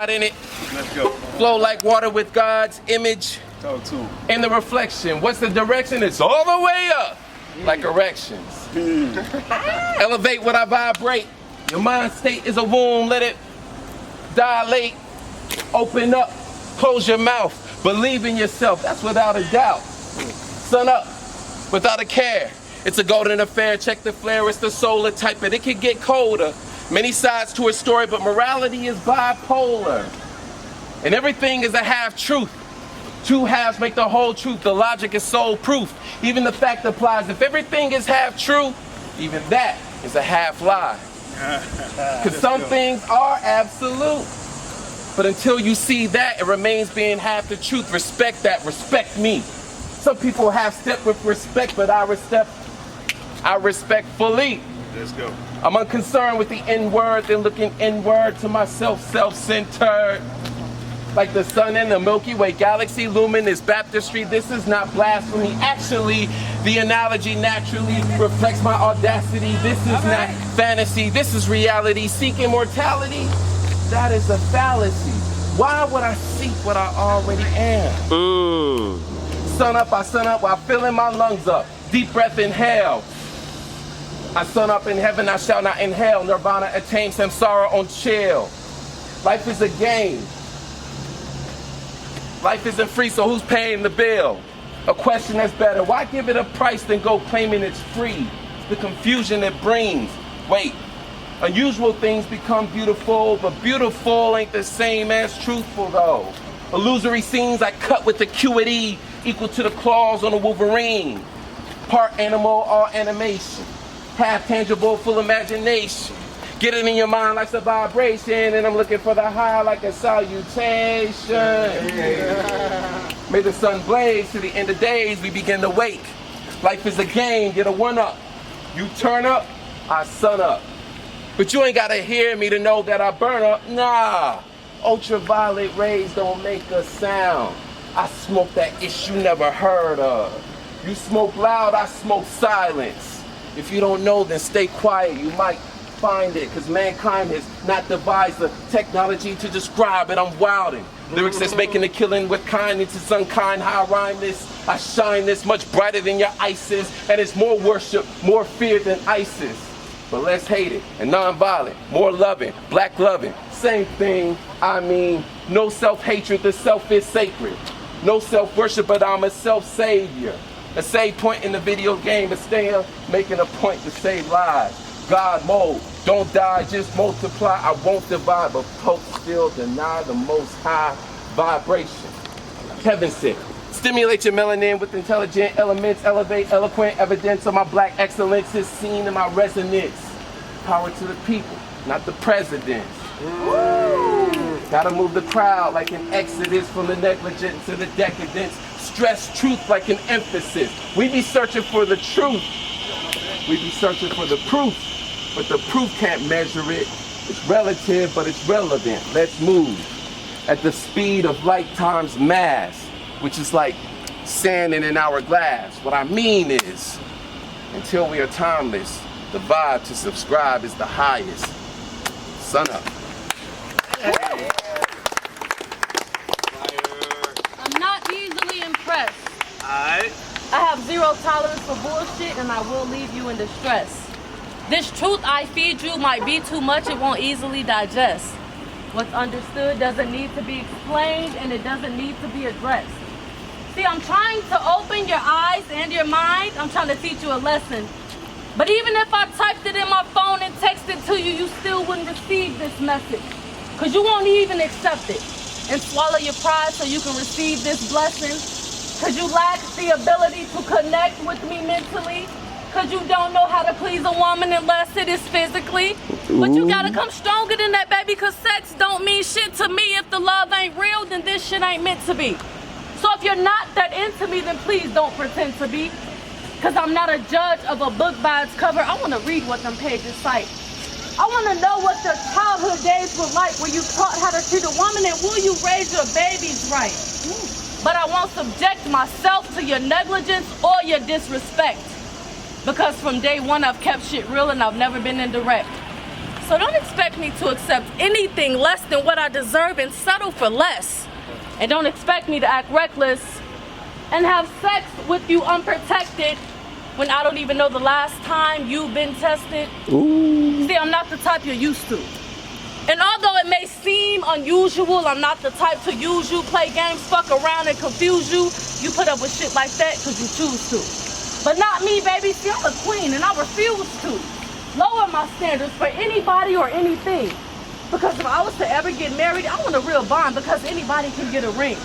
in it. Let's go. Flow like water with God's image. Talk to him. In the reflection. What's the direction? It's all the way up. Like erections. Elevate what I vibrate. Your mind state is a womb. Let it dilate. Open up. Close your mouth. Believe in yourself. That's without a doubt. Sun up. Without a care. It's a golden affair. Check the flare. It's the solar type. But it could get colder. Many sides to a story, but morality is bipolar. And everything is a half-truth. Two halves make the whole truth. The logic is soul proof. Even the fact applies. If everything is half true, even that is a half lie. Because some things are absolute. But until you see that, it remains being half the truth. Respect that. Respect me. Some people have stepped with respect, but I respect fully. Let's go. I'm unconcerned with the N-word, then looking inward to myself, self-centered. Like the sun in the Milky Way galaxy, luminous baptistry. This is not blasphemy. Actually, the analogy naturally reflects my audacity. This is not fantasy. This is reality. Seek immortality. That is a fallacy. Why would I seek what I already am? Sun up, I sun up while filling my lungs up. Deep breath, inhale. I sun up in heaven, I shall not inhale. Nirvana attain samsara on chill. Life is a game. Life isn't free, so who's paying the bill? A question that's better. Why give it a price than go claiming it's free? The confusion it brings. Wait, unusual things become beautiful, but beautiful ain't the same as truthful though. Illusory scenes I cut with acuity equal to the claws on a Wolverine. Part animal, all animation. Half tangible, full imagination. Get it in your mind like a vibration, and I'm looking for the high like a salutation. May the sun blaze to the end of days, we begin to wake. Life is a game, get a one up. You turn up, I sun up. But you ain't gotta hear me to know that I burn up, nah. Ultraviolet rays don't make a sound. I smoke that ish you never heard of. You smoke loud, I smoke silence. If you don't know, then stay quiet, you might find it, because mankind has not devised the technology to describe it. I'm wilding. Lyrics that's making a killing with kindness. It's unkind how I rhyme this. I shine this much brighter than your ISIS, and it's more worship, more fear than ISIS. But less hated and non-violent, more loving, black loving. Same thing, I mean, no self-hatred, the self is sacred. No self-worship, but I'm a self-savior. A save point in the video game, but stay making a point to save lives. God mode, don't die, just multiply. I won't divide, but folks still deny the most high vibration. Kevin said, stimulate your melanin with intelligent elements, elevate eloquent evidence of my black excellence is seen in my resonance. Power to the people, not the presidents. Gotta move the crowd like an exodus from the negligence to the decadence. Stress truth like an emphasis. We be searching for the truth. We be searching for the proof. But the proof can't measure it. It's relative, but it's relevant. Let's move at the speed of light times mass, which is like sand in an hourglass. What I mean is, until we are timeless, the vibe to subscribe is the highest. Sun up. I'm not easily impressed. Alright. I have zero tolerance for bullshit, and I will leave you in distress. This truth I feed you might be too much, it won't easily digest. What's understood doesn't need to be explained, and it doesn't need to be addressed. See, I'm trying to open your eyes and your mind. I'm trying to teach you a lesson. But even if I typed it in my phone and texted it to you, you still wouldn't receive this message. Because you won't even accept it. And swallow your pride so you can receive this blessing. Because you lack the ability to connect with me mentally. Because you don't know how to please a woman unless it is physically. But you gotta come stronger than that, baby, because sex don't mean shit to me. If the love ain't real, then this shit ain't meant to be. So if you're not that into me, then please don't pretend to be. Because I'm not a judge of a book by its cover. I want to read what them pages cite. I want to know what your childhood days were like, where you taught how to treat a woman, and will you raise your babies right? But I won't subject myself to your negligence or your disrespect. Because from day one, I've kept shit real and I've never been indirect. So don't expect me to accept anything less than what I deserve and settle for less. And don't expect me to act reckless and have sex with you unprotected when I don't even know the last time you've been tested. Ooh. See, I'm not the type you're used to. And although it may seem unusual, I'm not the type to use you, play games, fuck around and confuse you. You put up with shit like that because you choose to. But not me, baby. See, I'm a queen and I refuse to lower my standards for anybody or anything. Because if I was to ever get married, I want a real bond because anybody can get a ring.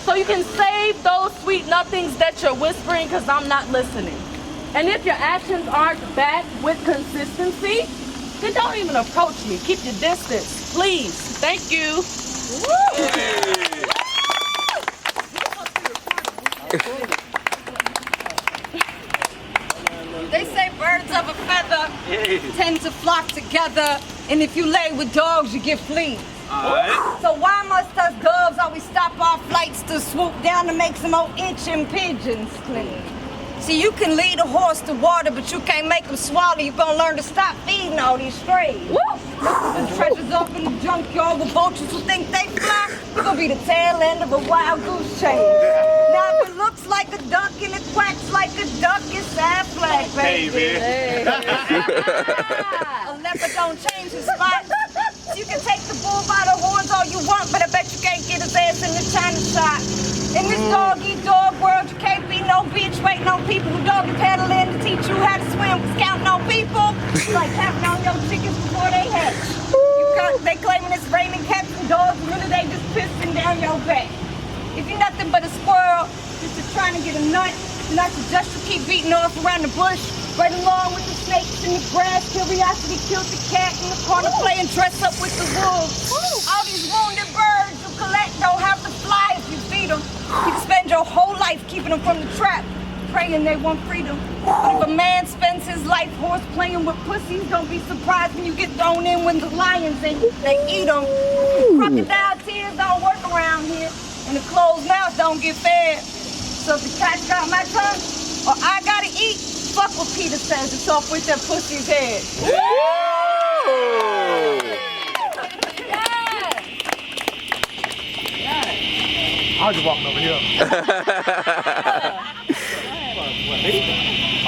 So you can save those sweet nothings that you're whispering because I'm not listening. And if your actions aren't backed with consistency, then don't even approach me. Keep your distance, please. Thank you. They say birds of a feather tend to flock together, and if you lay with dogs, you get fleas. So why must us doves always stop our flights to swoop down to make some old itching pigeons clean? See, you can lead a horse to water, but you can't make him swallow. You're gonna learn to stop feeding all these strays. The treasures up in the junkyard with vultures who think they fly. You're gonna be the tail end of a wild goose chase. Now, if it looks like a duck and it quacks like a duck, it's sad flag, baby. A leopard don't change his spots. You can take the bull by the horns all you want, but I bet you can't get his ass in the China shot. In this dog-eat-dog world, you can't be no bitch waiting on people who doggy paddling to teach you how to swim. Cause counting on people, it's like counting on your chickens before they hatch. They claiming it's raining cats and dogs, really they just pissing down your back. If you're nothing but a squirrel, just trying to get a nut, then I suggest you keep beating off around the bush, right along with the snakes in the grass. Curiosity killed the cat in the corner playing dress up with the wolves. All these wounded birds you collect don't have to fly if you feed them. You can spend your whole life keeping them from the trap, praying they want freedom. But if a man spends his life horse playing with pussies, don't be surprised when you get thrown in with the lions and they eat them. Crocodile tears don't work around here, and the closed mouth don't get fed. So if the cat's got my tongue, or I gotta eat, fuck what Peter says, it's off with that pussy's head. I was just walking over here.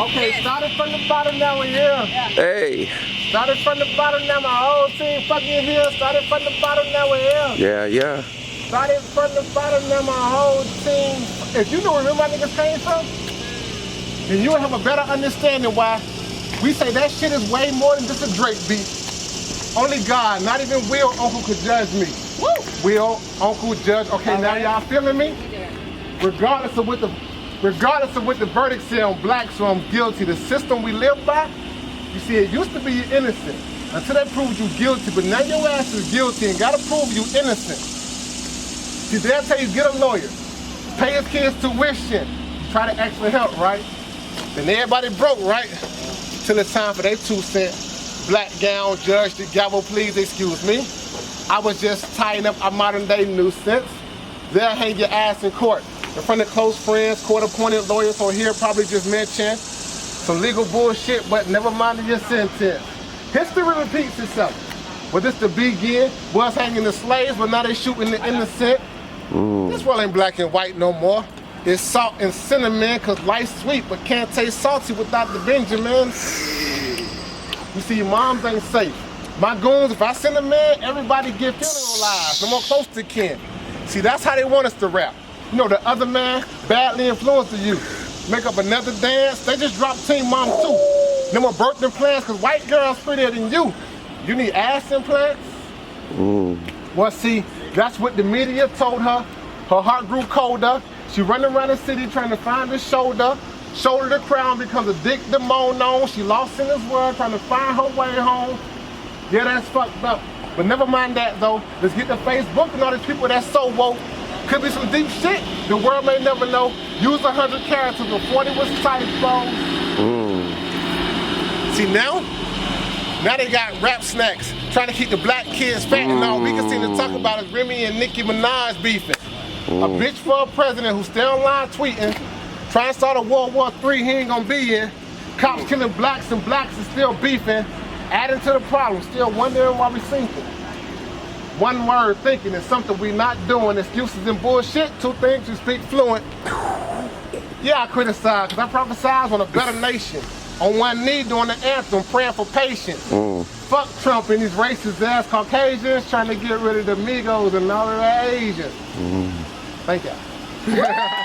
Okay, started from the bottom, now we're here. Hey. Started from the bottom, now my whole team fucking here. Started from the bottom, now we're here. Yeah. Started from the bottom, now my whole team. If you know where my niggas came from, then you'll have a better understanding why we say that shit is way more than just a Drake beat. Only God, not even Will, Uncle could judge me. Will, Uncle, judge. Okay, now y'all feeling me? Regardless of what the verdict say on black, so I'm guilty. The system we live by, you see, it used to be you innocent until they proved you guilty, but now your ass is guilty and gotta prove you innocent. See, they'll tell you get a lawyer, pay his kids tuition, try to ask for help, right? Then everybody broke, right? Till it's time for their 2 cents. Black gown, judge, the gavel, please excuse me. I was just tying up a modern day nuisance. They'll hang your ass in court in front of close friends, court-appointed lawyers, or here probably just mentioned some legal bullshit, but never mind your sentence. History repeats itself. Well, this the begin, was hanging the slaves, but now they shooting the innocent. This world ain't black and white no more. It's salt and cinnamon, cause life's sweet, but can't taste salty without the Benjamins. You see, your moms ain't safe. My goons, if I send a man, everybody get funeralized. No more close to kin. See, that's how they want us to rap. You know, the other man badly influenced you. Make up another dance, they just drop Teen Mom too. No more birth implants, cause white girls prettier than you. You need ass implants? Well, see, that's what the media told her. Her heart grew colder. She running around the city trying to find a shoulder the crown because a dick the moan on. She lost in this world trying to find her way home. Yeah, that's fucked up. But never mind that though. Let's get to Facebook and all these people that's so woke. Could be some deep shit the world may never know. Use 100 characters with 40 was typos. See now they got rap snacks trying to keep the black kids fat and all we can seem to talk about is Remy and Nicki Minaj beefing. A bitch for a president who stay online tweeting, trying to start a World War III he ain't gonna be in. Cops killing blacks and blacks is still beefing. Adding to the problem, still wondering why we sinking. One word, thinking, is something we not doing. Excuses and bullshit, two things we speak fluent. Yeah, I criticize, because I prophesize on a better nation. On one knee doing the anthem, praying for patience. Fuck Trump and these racist ass Caucasians trying to get rid of the Migos and all of the Asians. Thank you.